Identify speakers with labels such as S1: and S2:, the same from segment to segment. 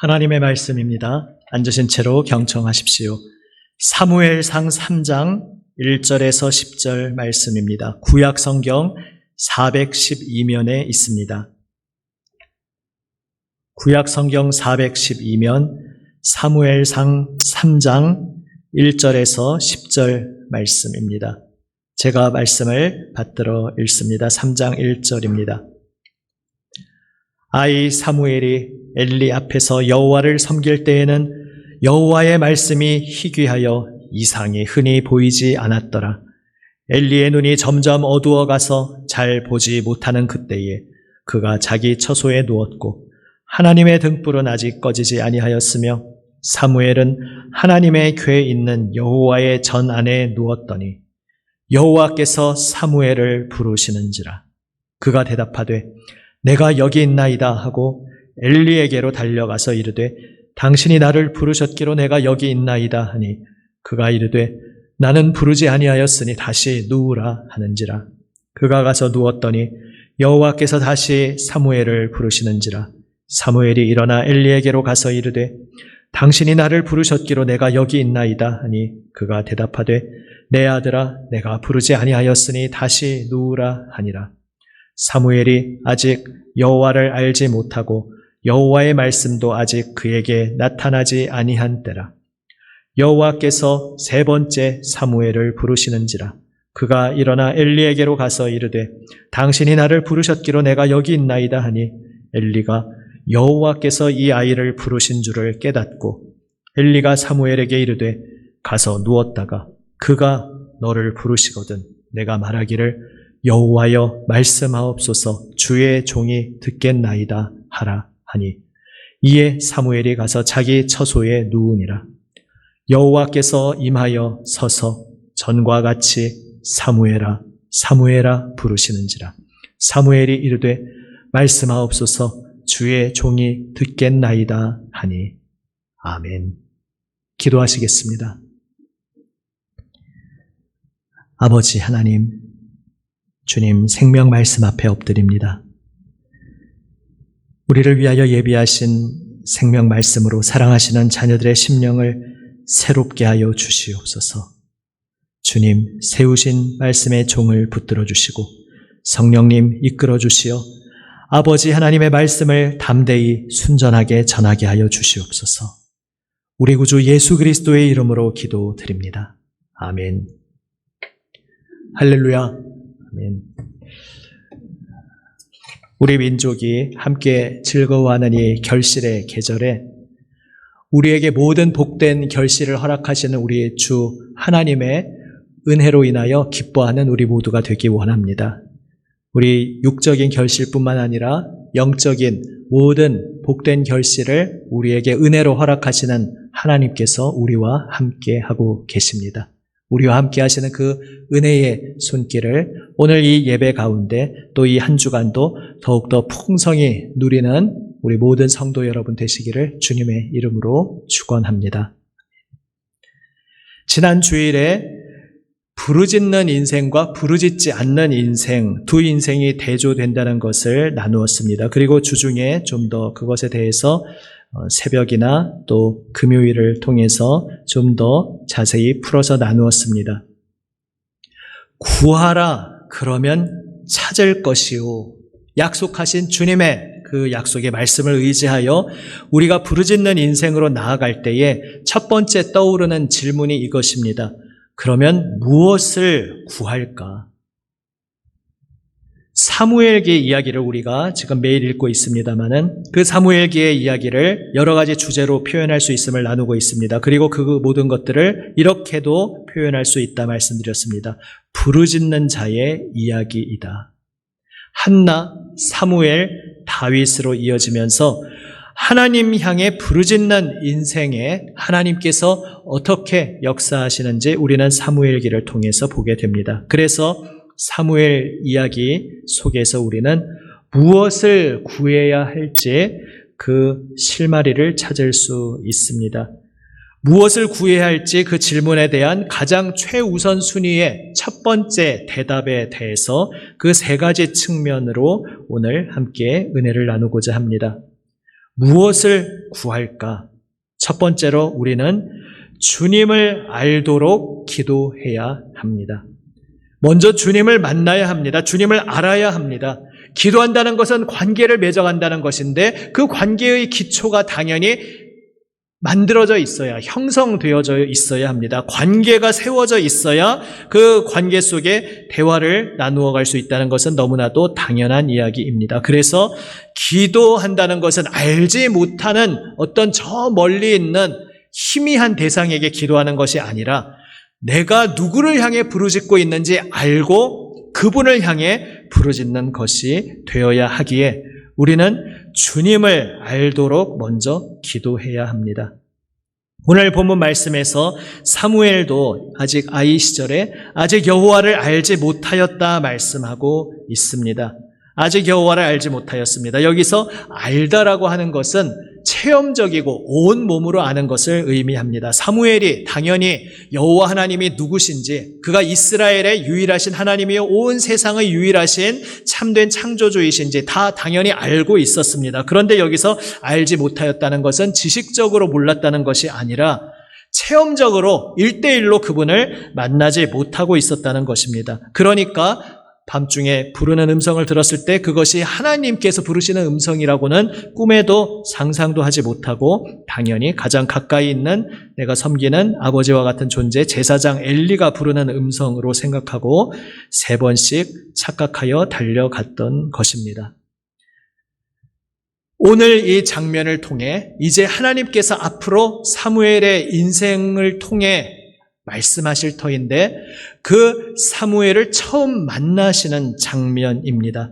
S1: 하나님의 말씀입니다. 앉으신 채로 경청하십시오. 사무엘상 3장 1절에서 10절 말씀입니다. 구약 성경 412면에 있습니다. 구약 성경 412면 사무엘상 3장 1절에서 10절 말씀입니다. 제가 말씀을 받들어 읽습니다. 3장 1절입니다. 아이 사무엘이 엘리 앞에서 여호와를 섬길 때에는 여호와의 말씀이 희귀하여 이상이 흔히 보이지 않았더라. 엘리의 눈이 점점 어두워가서 잘 보지 못하는 그때에 그가 자기 처소에 누웠고 하나님의 등불은 아직 꺼지지 아니하였으며 사무엘은 하나님의 궤에 있는 여호와의 전 안에 누웠더니 여호와께서 사무엘을 부르시는지라. 그가 대답하되 내가 여기 있나이다 하고 엘리에게로 달려가서 이르되 당신이 나를 부르셨기로 내가 여기 있나이다 하니 그가 이르되 나는 부르지 아니하였으니 다시 누우라 하는지라. 그가 가서 누웠더니 여호와께서 다시 사무엘을 부르시는지라. 사무엘이 일어나 엘리에게로 가서 이르되 당신이 나를 부르셨기로 내가 여기 있나이다 하니 그가 대답하되 내 아들아 내가 부르지 아니하였으니 다시 누우라 하니라. 사무엘이 아직 여호와를 알지 못하고 여호와의 말씀도 아직 그에게 나타나지 아니한 때라. 여호와께서 세 번째 사무엘을 부르시는지라. 그가 일어나 엘리에게로 가서 이르되 당신이 나를 부르셨기로 내가 여기 있나이다 하니 엘리가 여호와께서 이 아이를 부르신 줄을 깨닫고 엘리가 사무엘에게 이르되 가서 누웠다가 그가 너를 부르시거든 내가 말하기를 여호와여 말씀하옵소서 주의 종이 듣겠나이다 하라 하니 이에 사무엘이 가서 자기 처소에 누우니라. 여호와께서 임하여 서서 전과 같이 사무엘아 사무엘아 부르시는지라. 사무엘이 이르되 말씀하옵소서 주의 종이 듣겠나이다 하니 아멘. 기도하시겠습니다. 아버지 하나님, 주님 생명 말씀 앞에 엎드립니다. 우리를 위하여 예비하신 생명 말씀으로 사랑하시는 자녀들의 심령을 새롭게 하여 주시옵소서. 주님 세우신 말씀의 종을 붙들어 주시고 성령님 이끌어 주시어 아버지 하나님의 말씀을 담대히 순전하게 전하게 하여 주시옵소서. 우리 구주 예수 그리스도의 이름으로 기도드립니다. 아멘. 할렐루야. 아멘. 우리 민족이 함께 즐거워하는 이 결실의 계절에 우리에게 모든 복된 결실을 허락하시는 우리 주 하나님의 은혜로 인하여 기뻐하는 우리 모두가 되기 원합니다. 우리 육적인 결실뿐만 아니라 영적인 모든 복된 결실을 우리에게 은혜로 허락하시는 하나님께서 우리와 함께 하고 계십니다. 우리와 함께 하시는 그 은혜의 손길을 오늘 이 예배 가운데 또 이 한 주간도 더욱더 풍성히 누리는 우리 모든 성도 여러분 되시기를 주님의 이름으로 축원합니다. 지난 주일에 부르짖는 인생과 부르짖지 않는 인생, 두 인생이 대조된다는 것을 나누었습니다. 그리고 주중에 좀 더 그것에 대해서 새벽이나 또 금요일을 통해서 좀 더 자세히 풀어서 나누었습니다. 구하라 그러면 찾을 것이요. 약속하신 주님의 그 약속의 말씀을 의지하여 우리가 부르짖는 인생으로 나아갈 때에 첫 번째 떠오르는 질문이 이것입니다. 그러면 무엇을 구할까? 사무엘기의 이야기를 우리가 지금 매일 읽고 있습니다마는 그 사무엘기의 이야기를 여러 가지 주제로 표현할 수 있음을 나누고 있습니다. 그리고 그 모든 것들을 이렇게도 표현할 수 있다 말씀드렸습니다. 부르짖는 자의 이야기이다. 한나, 사무엘, 다윗으로 이어지면서 하나님 향해 부르짖는 인생에 하나님께서 어떻게 역사하시는지 우리는 사무엘기를 통해서 보게 됩니다. 그래서 사무엘 이야기 속에서 우리는 무엇을 구해야 할지 그 실마리를 찾을 수 있습니다. 무엇을 구해야 할지 그 질문에 대한 가장 최우선 순위의 첫 번째 대답에 대해서 그 세 가지 측면으로 오늘 함께 은혜를 나누고자 합니다. 무엇을 구할까? 첫 번째로 우리는 주님을 알도록 기도해야 합니다. 먼저 주님을 만나야 합니다. 주님을 알아야 합니다. 기도한다는 것은 관계를 맺어간다는 것인데 그 관계의 기초가 당연히 만들어져 있어야, 형성되어져 있어야 합니다. 관계가 세워져 있어야 그 관계 속에 대화를 나누어 갈 수 있다는 것은 너무나도 당연한 이야기입니다. 그래서 기도한다는 것은 알지 못하는 어떤 저 멀리 있는 희미한 대상에게 기도하는 것이 아니라 내가 누구를 향해 부르짖고 있는지 알고 그분을 향해 부르짖는 것이 되어야 하기에 우리는 주님을 알도록 먼저 기도해야 합니다. 오늘 본문 말씀에서 사무엘도 아직 아이 시절에 아직 여호와를 알지 못하였다 말씀하고 있습니다. 아직 여호와를 알지 못하였습니다. 여기서 알다라고 하는 것은 체험적이고 온 몸으로 아는 것을 의미합니다. 사무엘이 당연히 여호와 하나님이 누구신지, 그가 이스라엘의 유일하신 하나님이요 온 세상의 유일하신 참된 창조주이신지 다 당연히 알고 있었습니다. 그런데 여기서 알지 못하였다는 것은 지식적으로 몰랐다는 것이 아니라 체험적으로 1대1로 그분을 만나지 못하고 있었다는 것입니다. 그러니까 밤중에 부르는 음성을 들었을 때 그것이 하나님께서 부르시는 음성이라고는 꿈에도 상상도 하지 못하고 당연히 가장 가까이 있는 내가 섬기는 아버지와 같은 존재 제사장 엘리가 부르는 음성으로 생각하고 3번씩 착각하여 달려갔던 것입니다. 오늘 이 장면을 통해 이제 하나님께서 앞으로 사무엘의 인생을 통해 말씀하실 터인데 그 사무엘을 처음 만나시는 장면입니다.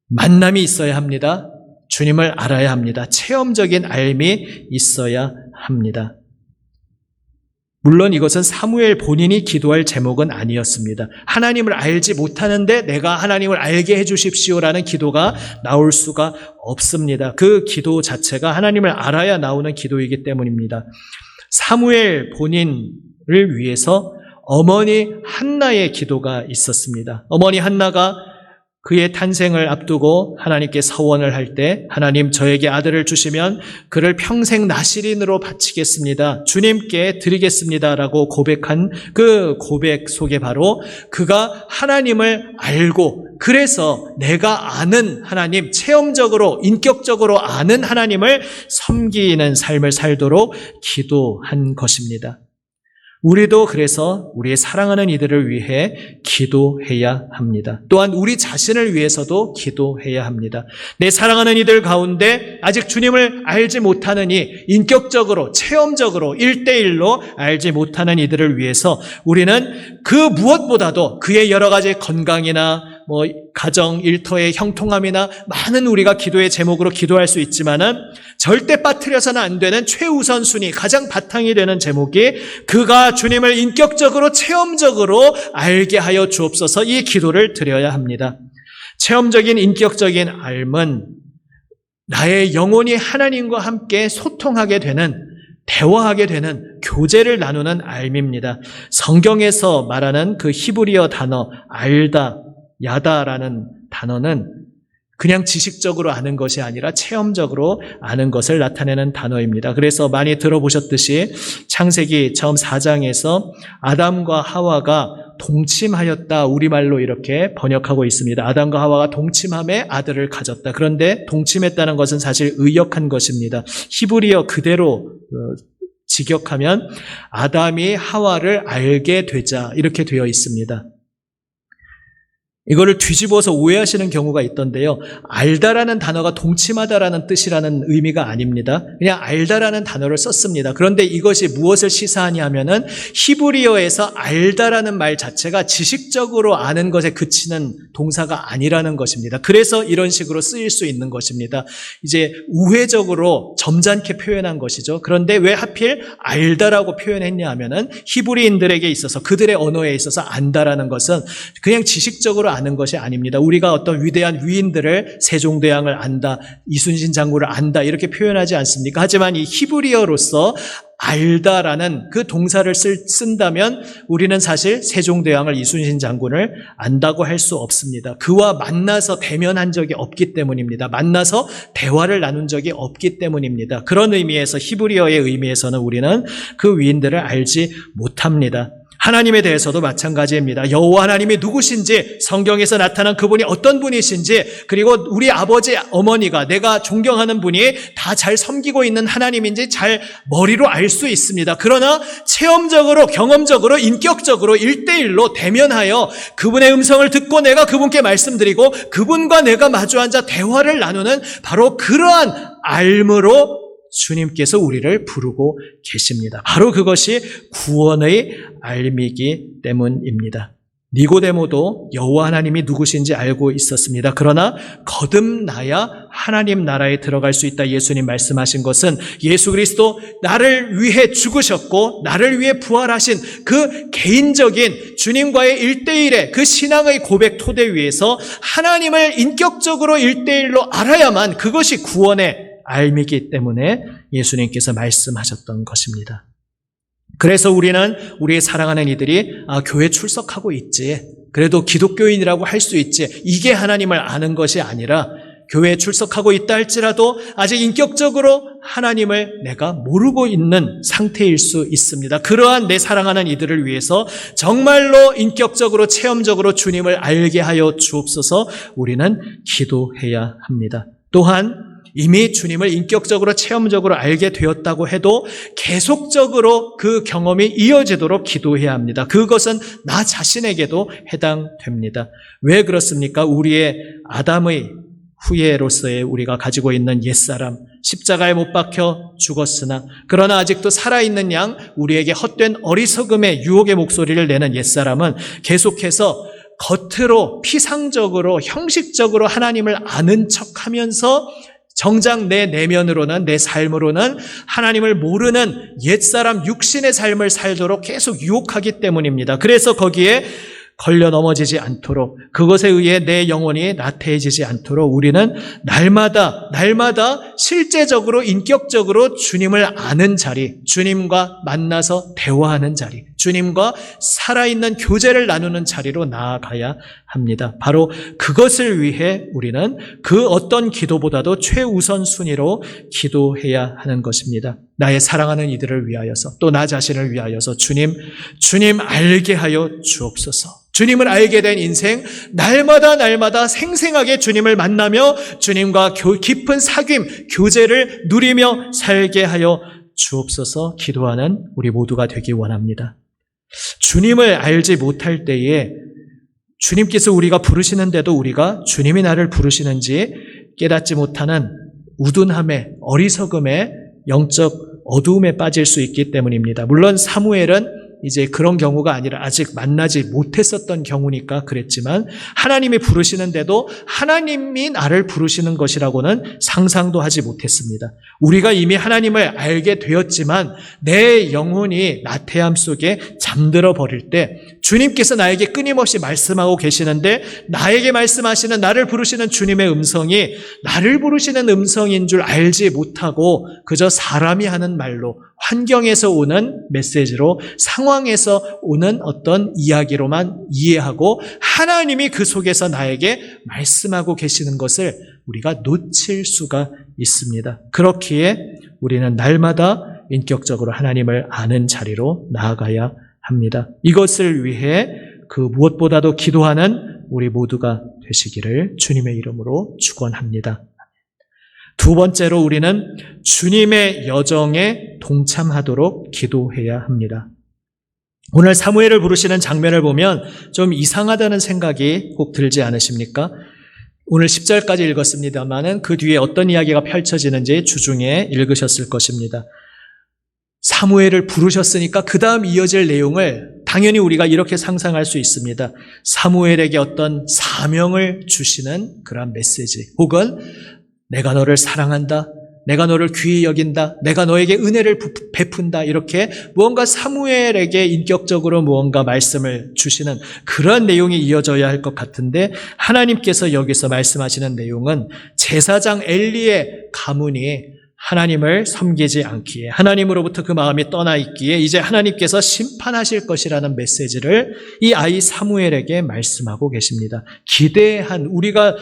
S1: 만남이 있어야 합니다. 주님을 알아야 합니다. 체험적인 알미 있어야 합니다. 물론 이것은 사무엘 본인이 기도할 제목은 아니었습니다. 하나님을 알지 못하는데 내가 하나님을 알게 해주십시오라는 기도가 나올 수가 없습니다. 그 기도 자체가 하나님을 알아야 나오는 기도이기 때문입니다. 사무엘 본인을 위해서 어머니 한나의 기도가 있었습니다. 어머니 한나가 그의 탄생을 앞두고 하나님께 서원을 할 때 하나님 저에게 아들을 주시면 그를 평생 나실인으로 바치겠습니다. 주님께 드리겠습니다라고 고백한 그 고백 속에 바로 그가 하나님을 알고 그래서 내가 아는 하나님, 체험적으로 인격적으로 아는 하나님을 섬기는 삶을 살도록 기도한 것입니다. 우리도 그래서 우리의 사랑하는 이들을 위해 기도해야 합니다. 또한 우리 자신을 위해서도 기도해야 합니다. 내 사랑하는 이들 가운데 아직 주님을 알지 못하느니 인격적으로, 체험적으로 1대1로 알지 못하는 이들을 위해서 우리는 그 무엇보다도 그의 여러 가지 건강이나 가정, 일터의 형통함이나 많은 우리가 기도의 제목으로 기도할 수 있지만은 절대 빠뜨려서는 안 되는 최우선 순위, 가장 바탕이 되는 제목이 그가 주님을 인격적으로, 체험적으로 알게 하여 주옵소서 이 기도를 드려야 합니다. 체험적인, 인격적인 알은 나의 영혼이 하나님과 함께 소통하게 되는 대화하게 되는 교제를 나누는 알입니다. 성경에서 말하는 그 히브리어 단어 알다, 야다라는 단어는 그냥 지식적으로 아는 것이 아니라 체험적으로 아는 것을 나타내는 단어입니다. 그래서 많이 들어보셨듯이 창세기 처음 4장에서 아담과 하와가 동침하였다 우리말로 이렇게 번역하고 있습니다. 아담과 하와가 동침함에 아들을 가졌다. 그런데 동침했다는 것은 사실 의역한 것입니다. 히브리어 그대로 직역하면 아담이 하와를 알게 되자 이렇게 되어 있습니다. 이거를 뒤집어서 오해하시는 경우가 있던데요. 알다라는 단어가 동침하다라는 뜻이라는 의미가 아닙니다. 그냥 알다라는 단어를 썼습니다. 그런데 이것이 무엇을 시사하냐 하면은 히브리어에서 알다라는 말 자체가 지식적으로 아는 것에 그치는 동사가 아니라는 것입니다. 그래서 이런 식으로 쓰일 수 있는 것입니다. 이제 우회적으로 점잖게 표현한 것이죠. 그런데 왜 하필 알다라고 표현했냐 하면은 히브리인들에게 있어서 그들의 언어에 있어서 안다라는 것은 그냥 지식적으로 아는 것이 아닙니다. 우리가 어떤 위대한 위인들을 세종대왕을 안다, 이순신 장군을 안다 이렇게 표현하지 않습니까? 하지만 이 히브리어로서 알다라는 그 동사를 쓴다면 우리는 사실 세종대왕을, 이순신 장군을 안다고 할 수 없습니다. 그와 만나서 대면한 적이 없기 때문입니다. 만나서 대화를 나눈 적이 없기 때문입니다. 그런 의미에서, 히브리어의 의미에서는 우리는 그 위인들을 알지 못합니다. 하나님에 대해서도 마찬가지입니다. 여호와 하나님이 누구신지, 성경에서 나타난 그분이 어떤 분이신지, 그리고 우리 아버지, 어머니가, 내가 존경하는 분이 다 잘 섬기고 있는 하나님인지 잘 머리로 알 수 있습니다. 그러나 체험적으로, 경험적으로, 인격적으로 1대1로 대면하여 그분의 음성을 듣고 내가 그분께 말씀드리고 그분과 내가 마주 앉아 대화를 나누는 바로 그러한 알므로 주님께서 우리를 부르고 계십니다. 바로 그것이 구원의 알미기 때문입니다. 니고데모도 여호와 하나님이 누구신지 알고 있었습니다. 그러나 거듭나야 하나님 나라에 들어갈 수 있다 예수님 말씀하신 것은 예수 그리스도 나를 위해 죽으셨고 나를 위해 부활하신 그 개인적인 주님과의 1대1의 그 신앙의 고백 토대 위에서 하나님을 인격적으로 1대1로 알아야만 그것이 구원의 알미기 때문에 예수님께서 말씀하셨던 것입니다. 그래서 우리는 우리의 사랑하는 이들이 교회 출석하고 있지, 그래도 기독교인이라고 할 수 있지, 이게 하나님을 아는 것이 아니라 교회에 출석하고 있다 할지라도 아직 인격적으로 하나님을 내가 모르고 있는 상태일 수 있습니다. 그러한 내 사랑하는 이들을 위해서 정말로 인격적으로 체험적으로 주님을 알게 하여 주옵소서. 우리는 기도해야 합니다. 또한 이미 주님을 인격적으로 체험적으로 알게 되었다고 해도 계속적으로 그 경험이 이어지도록 기도해야 합니다. 그것은 나 자신에게도 해당됩니다. 왜 그렇습니까? 우리의 아담의 후예로서의 우리가 가지고 있는 옛사람, 십자가에 못 박혀 죽었으나 그러나 아직도 살아있는 양, 우리에게 헛된 어리석음의 유혹의 목소리를 내는 옛사람은 계속해서 겉으로 피상적으로 형식적으로 하나님을 아는 척하면서 정작 내 내면으로는, 내 삶으로는 하나님을 모르는 옛사람 육신의 삶을 살도록 계속 유혹하기 때문입니다. 그래서 거기에 걸려 넘어지지 않도록, 그것에 의해 내 영혼이 나태해지지 않도록 우리는 날마다 실제적으로 인격적으로 주님을 아는 자리, 주님과 만나서 대화하는 자리, 주님과 살아있는 교제를 나누는 자리로 나아가야 합니다. 바로 그것을 위해 우리는 그 어떤 기도보다도 최우선 순위로 기도해야 하는 것입니다. 나의 사랑하는 이들을 위하여서, 또 나 자신을 위하여서 주님 알게 하여 주옵소서. 주님을 알게 된 인생, 날마다 생생하게 주님을 만나며 주님과 깊은 사귐, 교제를 누리며 살게 하여 주옵소서. 기도하는 우리 모두가 되기 원합니다. 주님을 알지 못할 때에 주님께서 우리가 부르시는데도 우리가 주님이 나를 부르시는지 깨닫지 못하는 우둔함에, 어리석음에, 영적 어두움에 빠질 수 있기 때문입니다. 물론 사무엘은 이제 그런 경우가 아니라 아직 만나지 못했었던 경우니까 그랬지만 하나님이 부르시는데도 하나님이 나를 부르시는 것이라고는 상상도 하지 못했습니다. 우리가 이미 하나님을 알게 되었지만 내 영혼이 나태함 속에 잠들어 버릴 때 주님께서 나에게 끊임없이 말씀하고 계시는데 나에게 말씀하시는, 나를 부르시는 주님의 음성이 나를 부르시는 음성인 줄 알지 못하고 그저 사람이 하는 말로, 환경에서 오는 메시지로, 상황에서 오는 어떤 이야기로만 이해하고 하나님이 그 속에서 나에게 말씀하고 계시는 것을 우리가 놓칠 수가 있습니다. 그렇기에 우리는 날마다 인격적으로 하나님을 아는 자리로 나아가야 합니다. 이것을 위해 그 무엇보다도 기도하는 우리 모두가 되시기를 주님의 이름으로 축원합니다. 두 번째로 우리는 주님의 여정에 동참하도록 기도해야 합니다. 오늘 사무엘을 부르시는 장면을 보면 좀 이상하다는 생각이 꼭 들지 않으십니까? 오늘 10절까지 읽었습니다마는 그 뒤에 어떤 이야기가 펼쳐지는지 주중에 읽으셨을 것입니다. 사무엘을 부르셨으니까 그 다음 이어질 내용을 당연히 우리가 이렇게 상상할 수 있습니다. 사무엘에게 어떤 사명을 주시는 그런 메시지, 혹은 내가 너를 사랑한다, 내가 너를 귀히 여긴다. 내가 너에게 은혜를 베푼다. 이렇게 무언가 사무엘에게 인격적으로 무언가 말씀을 주시는 그런 내용이 이어져야 할 것 같은데 하나님께서 여기서 말씀하시는 내용은 제사장 엘리의 가문이 하나님을 섬기지 않기에 하나님으로부터 그 마음이 떠나 있기에 이제 하나님께서 심판하실 것이라는 메시지를 이 아이 사무엘에게 말씀하고 계십니다. 기대한 우리가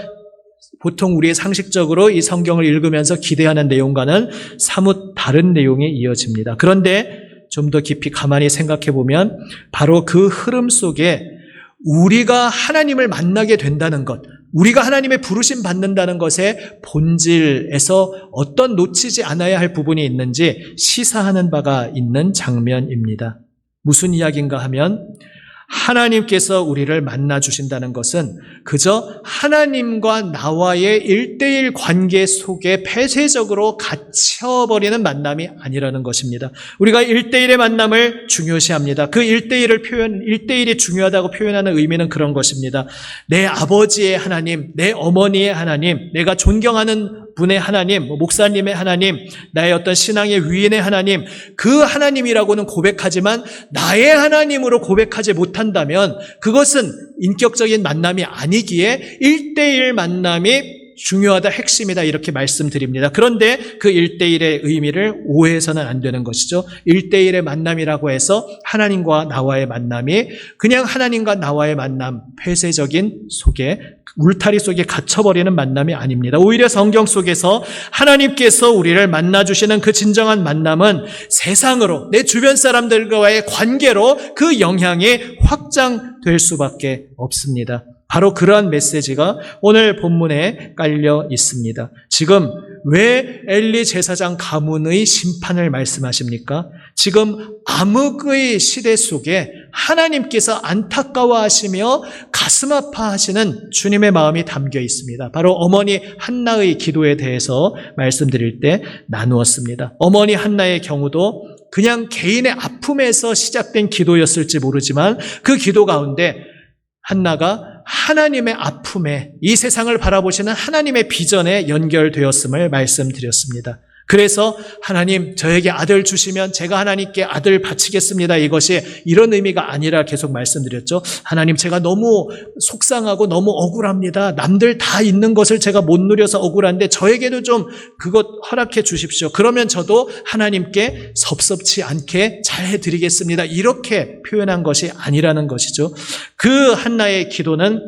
S1: 보통 우리의 상식적으로 이 성경을 읽으면서 기대하는 내용과는 사뭇 다른 내용이 이어집니다. 그런데 좀 더 깊이 가만히 생각해 보면 바로 그 흐름 속에 우리가 하나님을 만나게 된다는 것, 우리가 하나님의 부르심 받는다는 것의 본질에서 어떤 놓치지 않아야 할 부분이 있는지 시사하는 바가 있는 장면입니다. 무슨 이야기인가 하면 하나님께서 우리를 만나 주신다는 것은 그저 하나님과 나와의 1:1 관계 속에 폐쇄적으로 갇혀버리는 만남이 아니라는 것입니다. 우리가 1:1의 만남을 중요시합니다. 그 1:1이 중요하다고 표현하는 의미는 그런 것입니다. 내 아버지의 하나님, 내 어머니의 하나님, 내가 존경하는 분의 하나님, 목사님의 하나님, 나의 어떤 신앙의 위인의 하나님, 그 하나님이라고는 고백하지만 나의 하나님으로 고백하지 못한다면 그것은 인격적인 만남이 아니기에 1:1 만남이 중요하다, 핵심이다 이렇게 말씀드립니다. 그런데 그 1:1의 의미를 오해해서는 안 되는 것이죠. 1:1의 만남이라고 해서 하나님과 나와의 만남이 그냥 하나님과 나와의 만남, 폐쇄적인 속에 울타리 속에 갇혀버리는 만남이 아닙니다. 오히려 성경 속에서 하나님께서 우리를 만나주시는 그 진정한 만남은 세상으로 내 주변 사람들과의 관계로 그 영향이 확장될 수밖에 없습니다. 바로 그러한 메시지가 오늘 본문에 깔려 있습니다. 지금 왜 엘리 제사장 가문의 심판을 말씀하십니까? 지금 암흑의 시대 속에 하나님께서 안타까워하시며 가슴 아파하시는 주님의 마음이 담겨 있습니다. 바로 어머니 한나의 기도에 대해서 말씀드릴 때 나누었습니다. 어머니 한나의 경우도 그냥 개인의 아픔에서 시작된 기도였을지 모르지만 그 기도 가운데 한나가 하나님의 아픔에, 이 세상을 바라보시는 하나님의 비전에 연결되었음을 말씀드렸습니다. 그래서 하나님 저에게 아들 주시면 제가 하나님께 아들 바치겠습니다. 이것이 이런 의미가 아니라 계속 말씀드렸죠. 하나님 제가 너무 속상하고 너무 억울합니다. 남들 다 있는 것을 제가 못 누려서 억울한데 저에게도 좀 그것 허락해 주십시오. 그러면 저도 하나님께 섭섭지 않게 잘 해드리겠습니다. 이렇게 표현한 것이 아니라는 것이죠. 그 한나의 기도는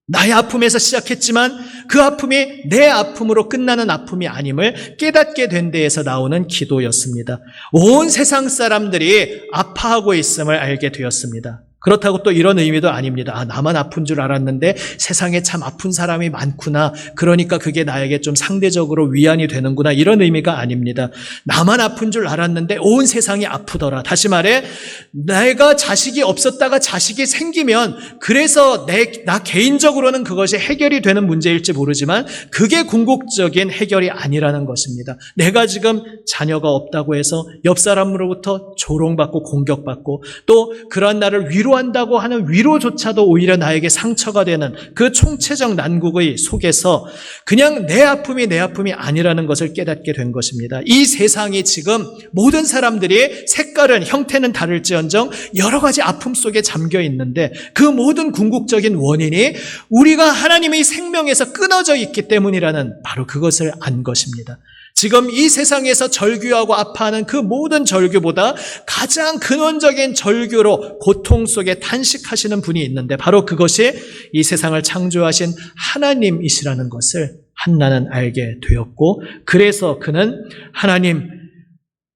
S1: 나의 아픔에서 시작했지만 그 아픔이 내 아픔으로 끝나는 아픔이 아님을 깨닫게 된 데에서 나오는 기도였습니다. 온 세상 사람들이 아파하고 있음을 알게 되었습니다. 그렇다고 또 이런 의미도 아닙니다. 나만 아픈 줄 알았는데 세상에 참 아픈 사람이 많구나. 그러니까 그게 나에게 좀 상대적으로 위안이 되는구나. 이런 의미가 아닙니다. 나만 아픈 줄 알았는데 온 세상이 아프더라. 다시 말해 내가 자식이 없었다가 자식이 생기면 그래서 나 개인적으로는 그것이 해결이 되는 문제일지 모르지만 그게 궁극적인 해결이 아니라는 것입니다. 내가 지금 자녀가 없다고 해서 옆 사람으로부터 조롱받고 공격받고 또 그러한 나를 위로한다고 하는 위로조차도 오히려 나에게 상처가 되는 그 총체적 난국의 속에서 그냥 내 아픔이 아니라는 것을 깨닫게 된 것입니다. 이 세상이 지금 모든 사람들이 색깔은 형태는 다를지언정 여러 가지 아픔 속에 잠겨 있는데 그 모든 궁극적인 원인이 우리가 하나님의 생명에서 끊어져 있기 때문이라는 바로 그것을 안 것입니다. 지금 이 세상에서 절규하고 아파하는 그 모든 절규보다 가장 근원적인 절규로 고통 속에 탄식하시는 분이 있는데 바로 그것이 이 세상을 창조하신 하나님이시라는 것을 한나는 알게 되었고 그래서 그는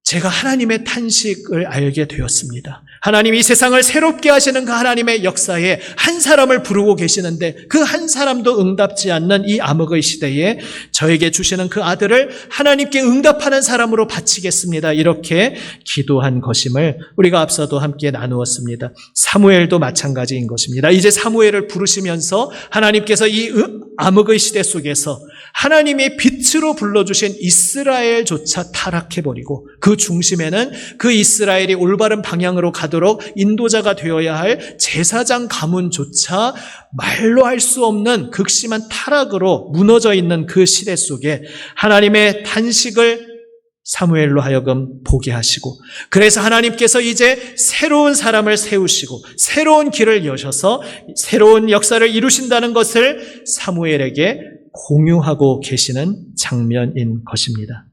S1: 제가 하나님의 탄식을 알게 되었습니다. 하나님 이 세상을 새롭게 하시는 그 하나님의 역사에 한 사람을 부르고 계시는데 그 한 사람도 응답지 않는 이 암흑의 시대에 저에게 주시는 그 아들을 하나님께 응답하는 사람으로 바치겠습니다. 이렇게 기도한 것임을 우리가 앞서도 함께 나누었습니다. 사무엘도 마찬가지인 것입니다. 이제 사무엘을 부르시면서 하나님께서 이 암흑의 시대 속에서 하나님이 빛으로 불러주신 이스라엘조차 타락해버리고 그 중심에는 그 이스라엘이 올바른 방향으로 가도록 인도자가 되어야 할 제사장 가문조차 말로 할 수 없는 극심한 타락으로 무너져 있는 그 시대 속에 하나님의 탄식을 사무엘로 하여금 보게 하시고, 그래서 하나님께서 이제 새로운 사람을 세우시고 새로운 길을 여셔서 새로운 역사를 이루신다는 것을 사무엘에게 공유하고 계시는 장면인 것입니다.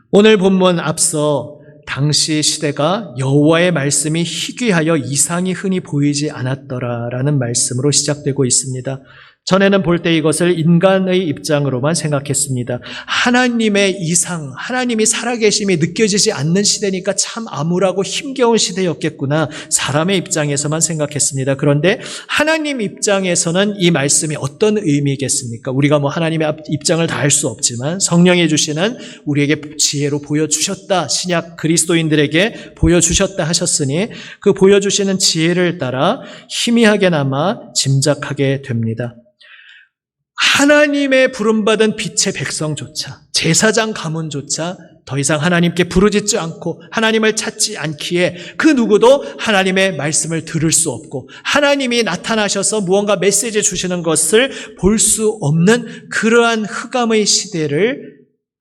S1: 오늘 본문 앞서 당시 시대가 여호와의 말씀이 희귀하여 이상이 흔히 보이지 않았더라라는 말씀으로 시작되고 있습니다. 전에는 볼 때 이것을 인간의 입장으로만 생각했습니다. 하나님의 이상, 하나님이 살아계심이 느껴지지 않는 시대니까 참 암울하고 힘겨운 시대였겠구나, 사람의 입장에서만 생각했습니다. 그런데 하나님 입장에서는 이 말씀이 어떤 의미겠습니까? 우리가 하나님의 입장을 다 알 수 없지만 성령이 주시는 우리에게 지혜로 보여주셨다, 신약 그리스도인들에게 보여주셨다 하셨으니 그 보여주시는 지혜를 따라 희미하게나마 짐작하게 됩니다. 하나님의 부름받은 빛의 백성조차, 제사장 가문조차 더 이상 하나님께 부르짖지 않고 하나님을 찾지 않기에 그 누구도 하나님의 말씀을 들을 수 없고 하나님이 나타나셔서 무언가 메시지 주시는 것을 볼 수 없는 그러한 흑암의 시대를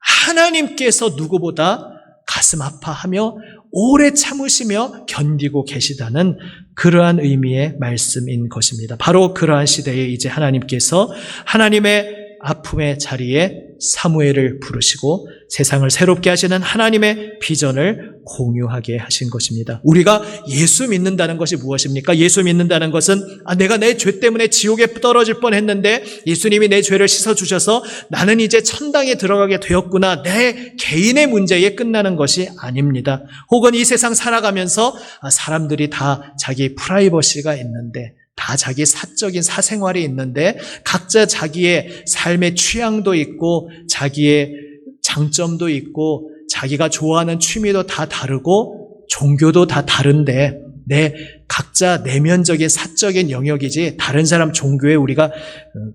S1: 하나님께서 누구보다 가슴 아파하며 오래 참으시며 견디고 계시다는 그러한 의미의 말씀인 것입니다. 바로 그러한 시대에 이제 하나님께서 하나님의 아픔의 자리에 사무엘을 부르시고 세상을 새롭게 하시는 하나님의 비전을 공유하게 하신 것입니다. 우리가 예수 믿는다는 것이 무엇입니까? 예수 믿는다는 것은 내가 내 죄 때문에 지옥에 떨어질 뻔했는데 예수님이 내 죄를 씻어주셔서 나는 이제 천당에 들어가게 되었구나, 내 개인의 문제에 끝나는 것이 아닙니다. 혹은 이 세상 살아가면서 사람들이 다 자기 프라이버시가 있는데, 다 자기 사적인 사생활이 있는데 각자 자기의 삶의 취향도 있고 자기의 장점도 있고 자기가 좋아하는 취미도 다 다르고 종교도 다 다른데 각자 내면적인 사적인 영역이지 다른 사람 종교에 우리가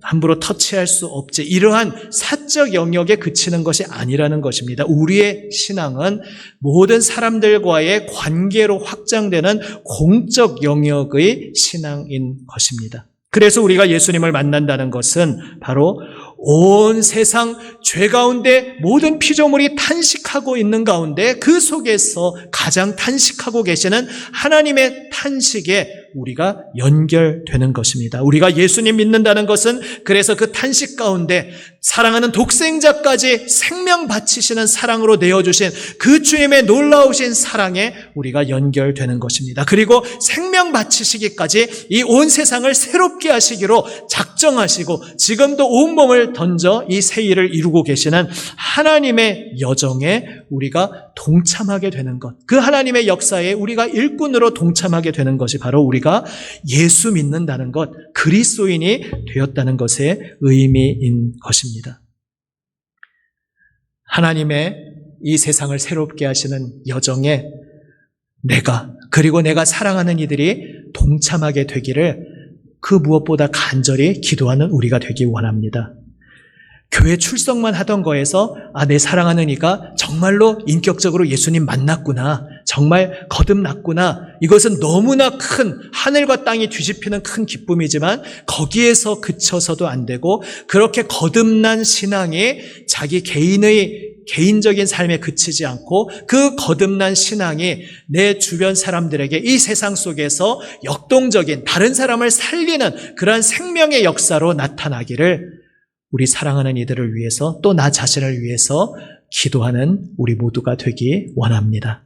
S1: 함부로 터치할 수 없지, 이러한 사적 영역에 그치는 것이 아니라는 것입니다. 우리의 신앙은 모든 사람들과의 관계로 확장되는 공적 영역의 신앙인 것입니다. 그래서 우리가 예수님을 만난다는 것은 바로 온 세상 죄 가운데 모든 피조물이 탄식하고 있는 가운데 그 속에서 가장 탄식하고 계시는 하나님의 탄식에 우리가 연결되는 것입니다. 우리가 예수님 믿는다는 것은 그래서 그 탄식 가운데 사랑하는 독생자까지 생명 바치시는 사랑으로 내어주신 그 주님의 놀라우신 사랑에 우리가 연결되는 것입니다. 그리고 생명 바치시기까지 이 온 세상을 새롭게 하시기로 작정하시고 지금도 온몸을 던져 이 새 일을 이루고 계시는 하나님의 여정에 우리가 동참하게 되는 것, 그 하나님의 역사에 우리가 일꾼으로 동참하게 되는 것이 바로 우리가 예수 믿는다는 것, 그리스도인이 되었다는 것의 의미인 것입니다. 하나님의 이 세상을 새롭게 하시는 여정에 그리고 내가 사랑하는 이들이 동참하게 되기를 그 무엇보다 간절히 기도하는 우리가 되기 원합니다. 교회 출석만 하던 거에서 내 사랑하는 이가 정말로 인격적으로 예수님 만났구나, 정말 거듭났구나, 이것은 너무나 큰 하늘과 땅이 뒤집히는 큰 기쁨이지만 거기에서 그쳐서도 안 되고, 그렇게 거듭난 신앙이 자기 개인적인 삶에 그치지 않고 그 거듭난 신앙이 내 주변 사람들에게 이 세상 속에서 역동적인 다른 사람을 살리는 그러한 생명의 역사로 나타나기를 우리 사랑하는 이들을 위해서 또 나 자신을 위해서 기도하는 우리 모두가 되기 원합니다.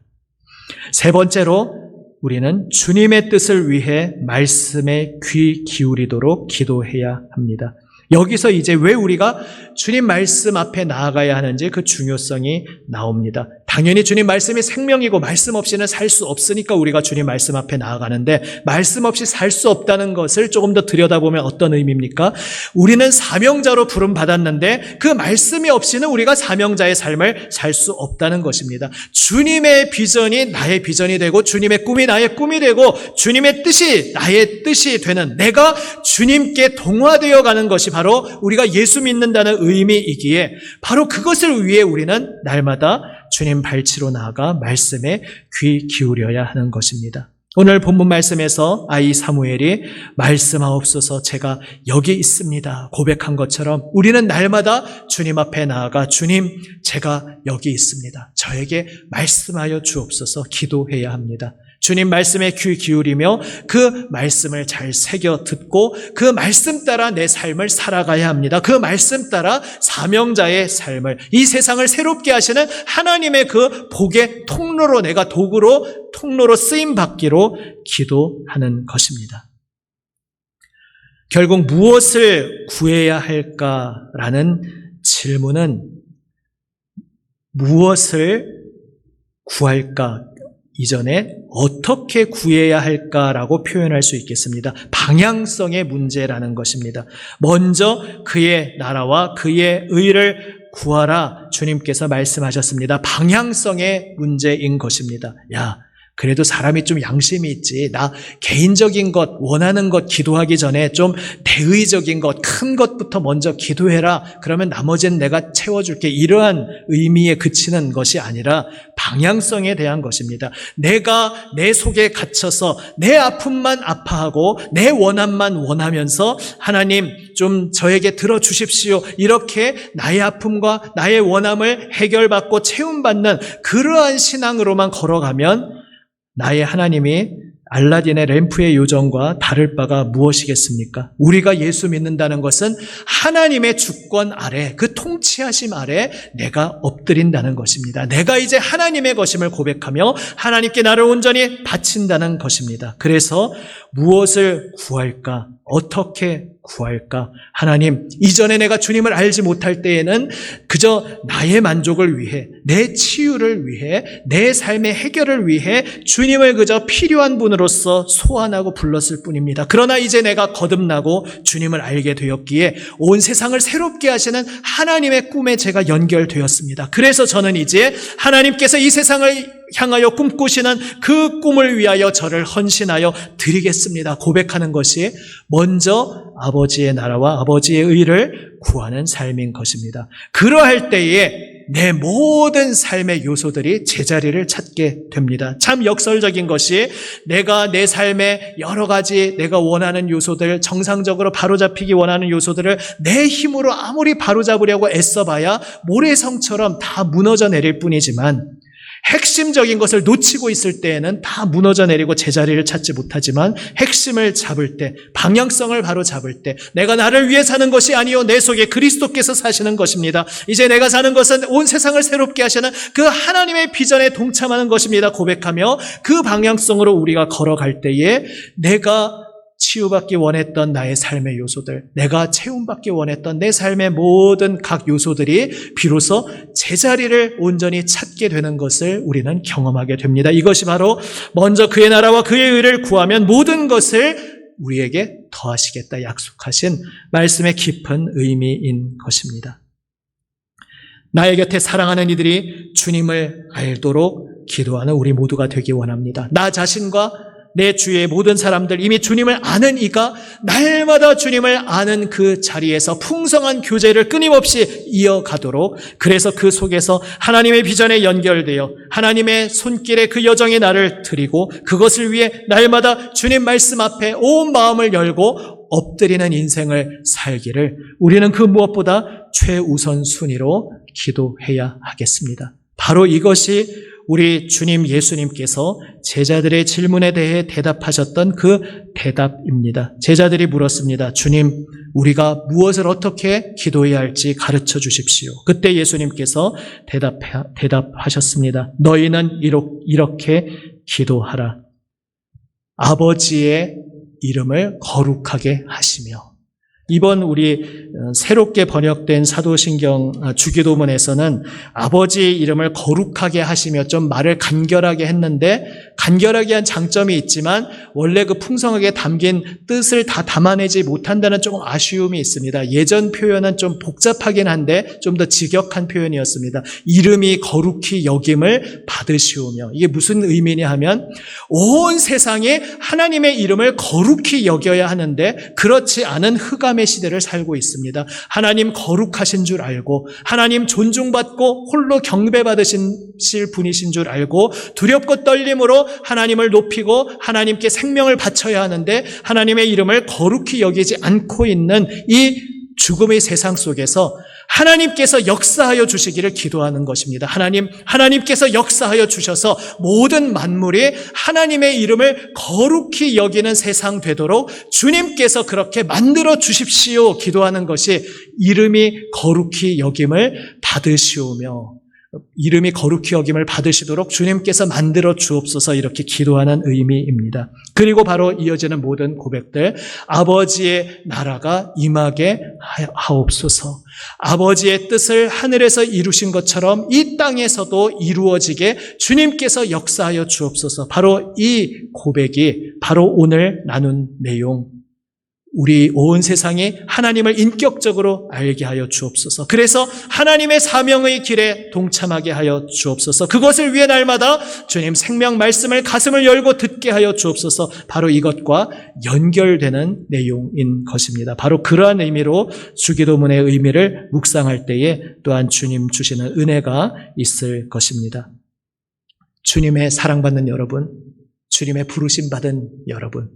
S1: 세 번째로 우리는 주님의 뜻을 위해 말씀에 귀 기울이도록 기도해야 합니다. 여기서 이제 왜 우리가 주님 말씀 앞에 나아가야 하는지 그 중요성이 나옵니다. 당연히 주님 말씀이 생명이고 말씀 없이는 살 수 없으니까 우리가 주님 말씀 앞에 나아가는데, 말씀 없이 살 수 없다는 것을 조금 더 들여다보면 어떤 의미입니까? 우리는 사명자로 부름받았는데 그 말씀이 없이는 우리가 사명자의 삶을 살 수 없다는 것입니다. 주님의 비전이 나의 비전이 되고 주님의 꿈이 나의 꿈이 되고 주님의 뜻이 나의 뜻이 되는, 내가 주님께 동화되어 가는 것이 바로 우리가 예수 믿는다는 의미이기에, 바로 그것을 위해 우리는 날마다 주님 발치로 나아가 말씀에 귀 기울여야 하는 것입니다. 오늘 본문 말씀에서 아이 사무엘이 말씀하옵소서 제가 여기 있습니다 고백한 것처럼 우리는 날마다 주님 앞에 나아가 주님 제가 여기 있습니다, 저에게 말씀하여 주옵소서 기도해야 합니다. 주님 말씀에 귀 기울이며 그 말씀을 잘 새겨 듣고 그 말씀 따라 내 삶을 살아가야 합니다. 그 말씀 따라 사명자의 삶을, 이 세상을 새롭게 하시는 하나님의 그 복의 통로로, 내가 통로로 쓰임 받기로 기도하는 것입니다. 결국 무엇을 구해야 할까라는 질문은 무엇을 구할까 이전에 어떻게 구해야 할까라고 표현할 수 있겠습니다. 방향성의 문제라는 것입니다. 먼저 그의 나라와 그의 의를 구하라 주님께서 말씀하셨습니다. 방향성의 문제인 것입니다. 야, 그래도 사람이 좀 양심이 있지. 나 개인적인 것, 원하는 것 기도하기 전에 좀 대의적인 것, 큰 것부터 먼저 기도해라. 그러면 나머지는 내가 채워줄게. 이러한 의미에 그치는 것이 아니라 방향성에 대한 것입니다. 내가 내 속에 갇혀서 내 아픔만 아파하고 내 원함만 원하면서 하나님 좀 저에게 들어주십시오, 이렇게 나의 아픔과 나의 원함을 해결받고 채움받는 그러한 신앙으로만 걸어가면 나의 하나님이 알라딘의 램프의 요정과 다를 바가 무엇이겠습니까? 우리가 예수 믿는다는 것은 하나님의 주권 아래, 그 통치하심 아래 내가 엎드린다는 것입니다. 내가 이제 하나님의 것임을 고백하며 하나님께 나를 온전히 바친다는 것입니다. 그래서 무엇을 구할까? 어떻게 구할까? 하나님, 이전에 내가 주님을 알지 못할 때에는 그저 나의 만족을 위해, 내 치유를 위해, 내 삶의 해결을 위해 주님을 그저 필요한 분으로서 소환하고 불렀을 뿐입니다. 그러나 이제 내가 거듭나고 주님을 알게 되었기에 온 세상을 새롭게 하시는 하나님의 꿈에 제가 연결되었습니다. 그래서 저는 이제 하나님께서 이 세상을 향하여 꿈꾸시는 그 꿈을 위하여 저를 헌신하여 드리겠습니다 고백하는 것이 먼저 아버지의 나라와 아버지의 의를 구하는 삶인 것입니다. 그러할 때에 내 모든 삶의 요소들이 제자리를 찾게 됩니다. 참 역설적인 것이, 내가 내 삶의 여러 가지 내가 원하는 요소들, 정상적으로 바로잡히기 원하는 요소들을 내 힘으로 아무리 바로잡으려고 애써봐야 모래성처럼 다 무너져 내릴 뿐이지만, 핵심적인 것을 놓치고 있을 때에는 다 무너져 내리고 제자리를 찾지 못하지만, 핵심을 잡을 때, 방향성을 바로 잡을 때, 내가 나를 위해 사는 것이 아니요 내 속에 그리스도께서 사시는 것입니다. 이제 내가 사는 것은 온 세상을 새롭게 하시는 그 하나님의 비전에 동참하는 것입니다 고백하며 그 방향성으로 우리가 걸어갈 때에 내가 치유받기 원했던 나의 삶의 요소들, 내가 채움받기 원했던 내 삶의 모든 각 요소들이 비로소 제자리를 온전히 찾게 되는 것을 우리는 경험하게 됩니다. 이것이 바로 먼저 그의 나라와 그의 의를 구하면 모든 것을 우리에게 더하시겠다 약속하신 말씀의 깊은 의미인 것입니다. 나의 곁에 사랑하는 이들이 주님을 알도록 기도하는 우리 모두가 되기 원합니다. 나 자신과 내 주위의 모든 사람들, 이미 주님을 아는 이가 날마다 주님을 아는 그 자리에서 풍성한 교제를 끊임없이 이어가도록, 그래서 그 속에서 하나님의 비전에 연결되어 하나님의 손길에 그 여정의 나를 드리고 그것을 위해 날마다 주님 말씀 앞에 온 마음을 열고 엎드리는 인생을 살기를 우리는 그 무엇보다 최우선 순위로 기도해야 하겠습니다. 바로 이것이 우리 주님 예수님께서 제자들의 질문에 대해 대답하셨던 그 대답입니다. 제자들이 물었습니다. 주님, 우리가 무엇을 어떻게 기도해야 할지 가르쳐 주십시오. 그때 예수님께서 대답하셨습니다. 너희는 이렇게 기도하라. 아버지의 이름을 거룩하게 하시며 이번 우리 새롭게 번역된 사도신경 주기도문에서는 아버지 이름을 거룩하게 하시며 좀 말을 간결하게 했는데, 간결하게 한 장점이 있지만 원래 그 풍성하게 담긴 뜻을 다 담아내지 못한다는 조금 아쉬움이 있습니다. 예전 표현은 좀 복잡하긴 한데 좀 더 직역한 표현이었습니다. 이름이 거룩히 여김을 받으시오며, 이게 무슨 의미냐 하면 온 세상에 하나님의 이름을 거룩히 여겨야 하는데 그렇지 않은 흑암의 시대를 살고 있습니다. 하나님 거룩하신 줄 알고, 하나님 존중받고 홀로 경배받으실 분이신 줄 알고 두렵고 떨림으로 하나님을 높이고 하나님께 생명을 바쳐야 하는데 하나님의 이름을 거룩히 여기지 않고 있는 이 죽음의 세상 속에서 하나님께서 역사하여 주시기를 기도하는 것입니다. 하나님께서 역사하여 주셔서 모든 만물이 하나님의 이름을 거룩히 여기는 세상 되도록 주님께서 그렇게 만들어 주십시오 기도하는 것이 이름이 거룩히 여김을 받으시오며, 이름이 거룩히 여김을 받으시도록 주님께서 만들어 주옵소서, 이렇게 기도하는 의미입니다. 그리고 바로 이어지는 모든 고백들, 아버지의 나라가 임하게 하옵소서, 아버지의 뜻을 하늘에서 이루신 것처럼 이 땅에서도 이루어지게 주님께서 역사하여 주옵소서. 바로 이 고백이 바로 오늘 나눈 내용, 우리 온 세상이 하나님을 인격적으로 알게 하여 주옵소서. 그래서 하나님의 사명의 길에 동참하게 하여 주옵소서. 그것을 위해 날마다 주님 생명 말씀을 가슴을 열고 듣게 하여 주옵소서. 바로 이것과 연결되는 내용인 것입니다. 바로 그러한 의미로 주기도문의 의미를 묵상할 때에 또한 주님 주시는 은혜가 있을 것입니다. 주님의 사랑받는 여러분, 주님의 부르심 받은 여러분,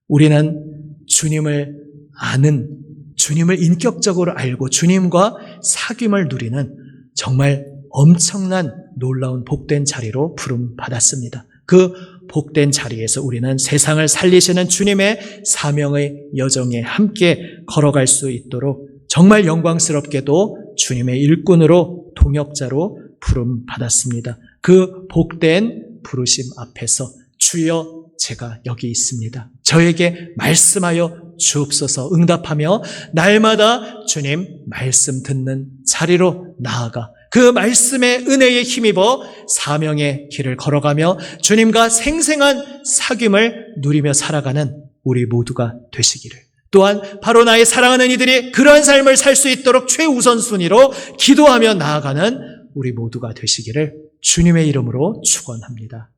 S1: 우리는 주님을 아는, 주님을 인격적으로 알고 주님과 사귐을 누리는 정말 엄청난 놀라운 복된 자리로 부름받았습니다. 그 복된 자리에서 우리는 세상을 살리시는 주님의 사명의 여정에 함께 걸어갈 수 있도록 정말 영광스럽게도 주님의 일꾼으로 동역자로 부름받았습니다. 그 복된 부르심 앞에서 주여 제가 여기 있습니다, 저에게 말씀하여 주옵소서 응답하며 날마다 주님 말씀 듣는 자리로 나아가 그 말씀의 은혜에 힘입어 사명의 길을 걸어가며 주님과 생생한 사귐을 누리며 살아가는 우리 모두가 되시기를, 또한 바로 나의 사랑하는 이들이 그러한 삶을 살 수 있도록 최우선순위로 기도하며 나아가는 우리 모두가 되시기를 주님의 이름으로 축원합니다.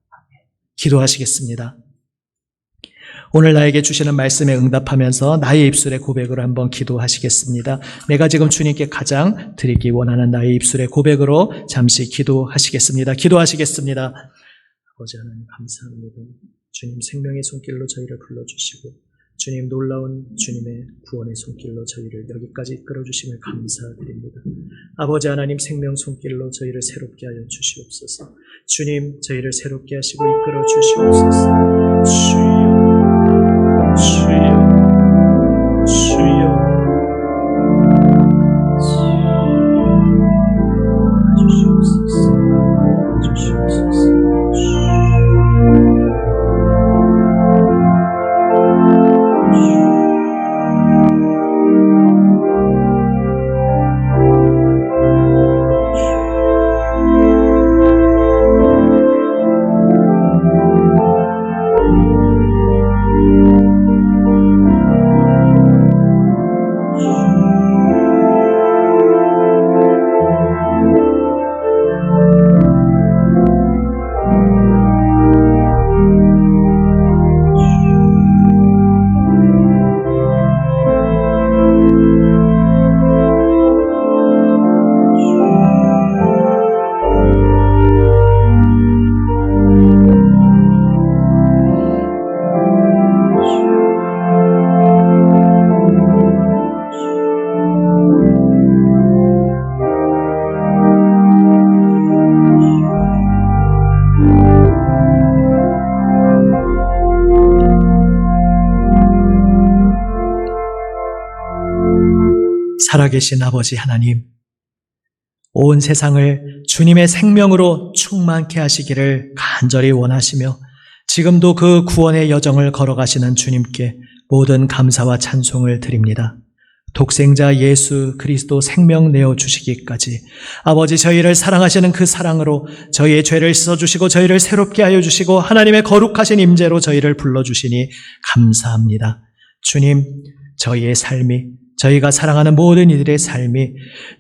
S1: 기도하시겠습니다. 오늘 나에게 주시는 말씀에 응답하면서 나의 입술의 고백으로 한번 기도하시겠습니다. 내가 지금 주님께 가장 드리기 원하는 나의 입술의 고백으로 잠시 기도하시겠습니다. 기도하시겠습니다. 아버지 하나님 감사합니다. 주님 생명의 손길로 저희를 불러주시고 주님 놀라운 주님의 구원의 손길로 저희를 여기까지 이끌어주심을 감사드립니다. 아버지 하나님 생명 손길로 저희를 새롭게 하여 주시옵소서. 주님 저희를 새롭게 하시고 이끌어 주시옵소서. 주여 살아계신 아버지 하나님, 온 세상을 주님의 생명으로 충만케 하시기를 간절히 원하시며 지금도 그 구원의 여정을 걸어가시는 주님께 모든 감사와 찬송을 드립니다. 독생자 예수 그리스도 생명 내어 주시기까지 아버지 저희를 사랑하시는 그 사랑으로 저희의 죄를 씻어주시고 저희를 새롭게 하여 주시고 하나님의 거룩하신 임재로 저희를 불러주시니 감사합니다. 주님, 저희의 삶이, 저희가 사랑하는 모든 이들의 삶이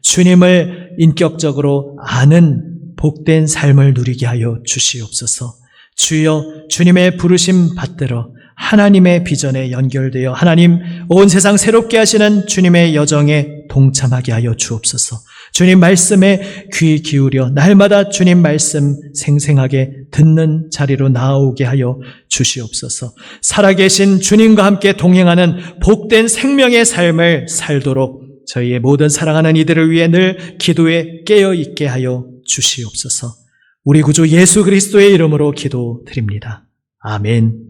S1: 주님을 인격적으로 아는 복된 삶을 누리게 하여 주시옵소서. 주여, 주님의 부르심 받들어 하나님의 비전에 연결되어 하나님 온 세상 새롭게 하시는 주님의 여정에 동참하게 하여 주옵소서. 주님 말씀에 귀 기울여 날마다 주님 말씀 생생하게 듣는 자리로 나아오게 하여 주시옵소서. 살아계신 주님과 함께 동행하는 복된 생명의 삶을 살도록 저희의 모든 사랑하는 이들을 위해 늘 기도에 깨어있게 하여 주시옵소서. 우리 구주 예수 그리스도의 이름으로 기도드립니다. 아멘.